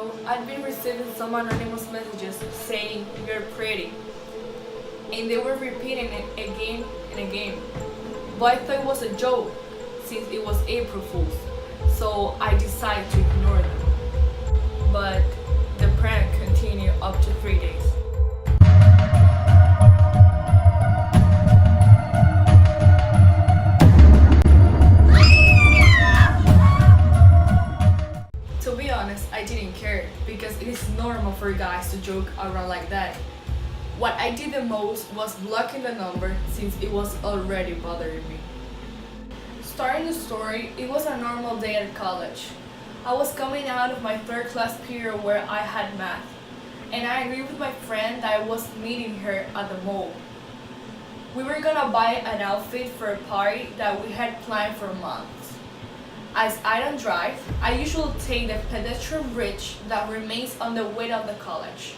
ago, I'd been receiving some anonymous messages saying you're pretty, and they were repeating it again and again. But I thought it was a joke since it was April Fool's, so I decided to ignore them. But the prank continued up to 3 days. To be honest, I didn't care because it is normal for guys to joke around like that. What I did the most was blocking the number since it was already bothering me. Starting the story, it was a normal day at college. I was coming out of my third class period where I had math, and I agreed with my friend that I was meeting her at the mall. We were gonna buy an outfit for a party that we had planned for months. As I don't drive, I usually take the pedestrian bridge that remains on the way of the college.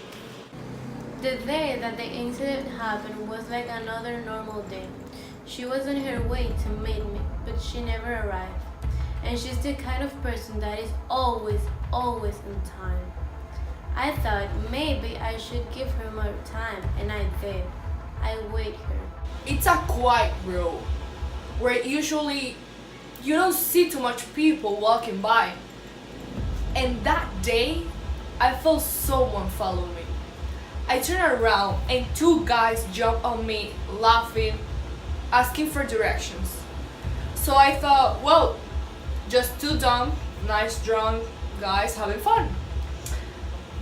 The day that the incident happened was like another normal day. She was on her way to meet me, but she never arrived. And she's the kind of person that is always on time. I thought maybe I should give her more time, and I did. I wait her. It's a quiet road where usually you don't see too much people walking by. And that day, I felt someone follow me. I turned around and two guys jumped on me, laughing, asking for directions. So I thought, well, just two dumb, nice drunk guys having fun.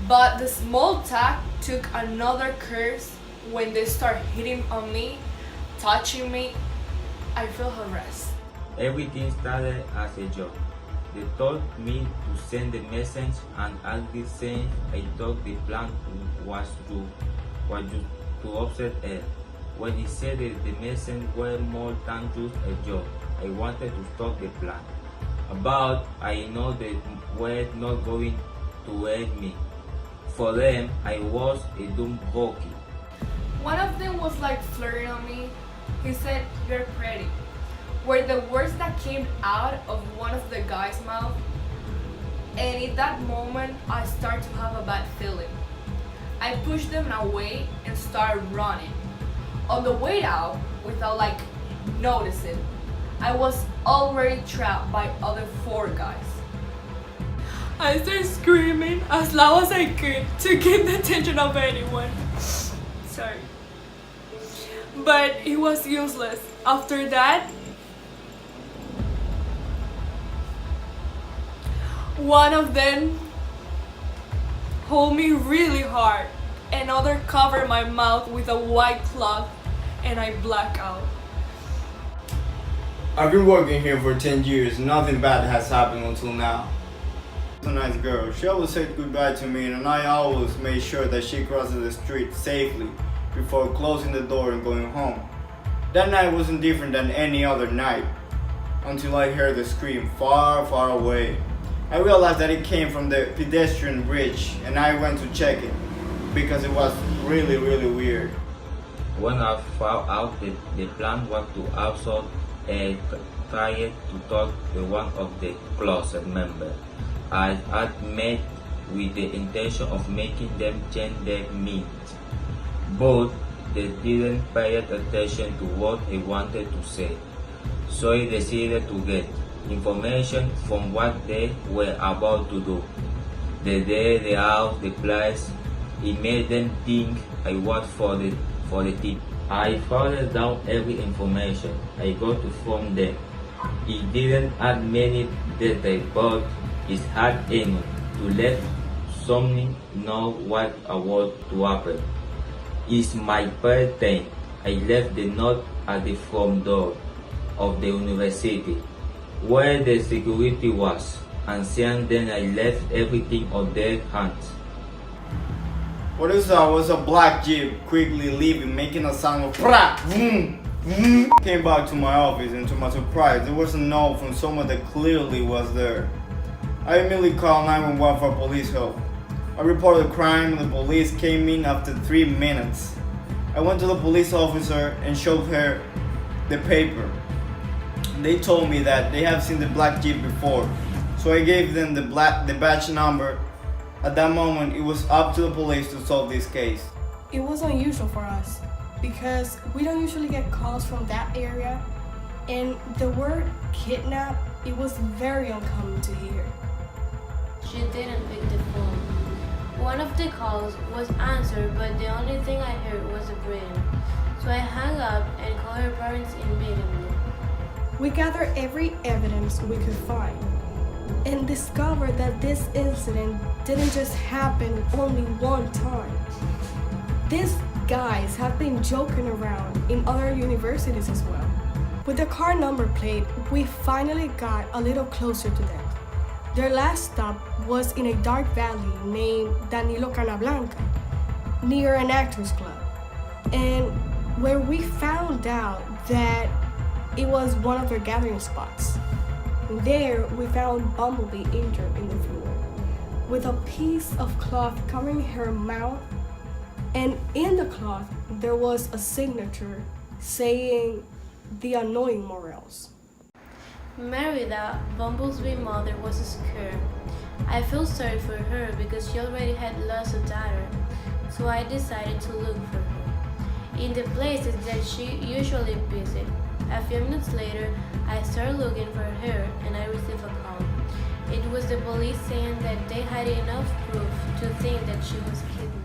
But the small talk took another curve when they started hitting on me, touching me. I felt harassed. Everything started as a joke. They told me to send the message, and at the same I thought the plan was to upset her. When he said that the message were more than just a joke, I wanted to stop the plan. But I know they were not going to help me. For them, I was a dumb rookie. One of them was like flirting on me. He said, "You're pretty," were the words that came out of one of the guys' mouth. And in that moment, I started to have a bad feeling. I pushed them away and started running. On the way out, without noticing, I was already trapped by other four guys. I started screaming as loud as I could to get the attention of anyone. Sorry. But it was useless. After that, one of them hold me really hard, another covered my mouth with a white cloth, and I black out. I've been working here for 10 years. Nothing bad has happened until now. She's a nice girl. She always said goodbye to me, and I always made sure that she crosses the street safely before closing the door and going home. That night wasn't different than any other night until I heard the scream far, far away. I realized that it came from the pedestrian bridge, and I went to check it because it was really weird. When I found out that the plan was to outsource a tried to talk to one of the closet members. I had met with the intention of making them change their mind, but they didn't pay attention to what I wanted to say. So I decided to get information from what they were about to do. The day, the house, the place. It made them think I was for the tip. I followed down every information I got from them. It didn't add many details, but it had enough to let someone know what was to happen. It's my birthday. I left the note at the front door of the university, where the security was, and then I left everything on their hands. What I saw was a black Jeep quickly leaving, making a sound of pra, vroom, vroom. Came back to my office, and to my surprise, there was a note from someone that clearly was there. I immediately called 911 for police help. I reported the crime, and the police came in after 3 minutes. I went to the police officer and showed her the paper. They told me that they have seen the black Jeep before, so I gave them the badge number At that moment, it was up to the police to solve this case. It was unusual for us because we don't usually get calls from that area, and the word kidnap, it was very uncommon to hear. She didn't pick the phone. One of the calls was answered, but the only thing I heard was a breathing. So I hung up and called her parents immediately. We gathered every evidence we could find and discovered that this incident didn't just happen only one time. These guys have been joking around in other universities as well. With the car number plate, we finally got a little closer to them. Their last stop was in a dark valley named Danilo Canablanca, near an actors club, and where we found out that it was one of their gathering spots. There, we found Bumblebee injured in the floor, with a piece of cloth covering her mouth, and in the cloth, there was a signature saying, "The annoying Morels." Merida, Bumblebee's mother, was scared. I felt sorry for her because she already had lost a daughter, so I decided to look for her in the places that she usually visits. A few minutes later, I started looking for her and I received a call. It was the police saying that they had enough proof to think that she was kidnapped.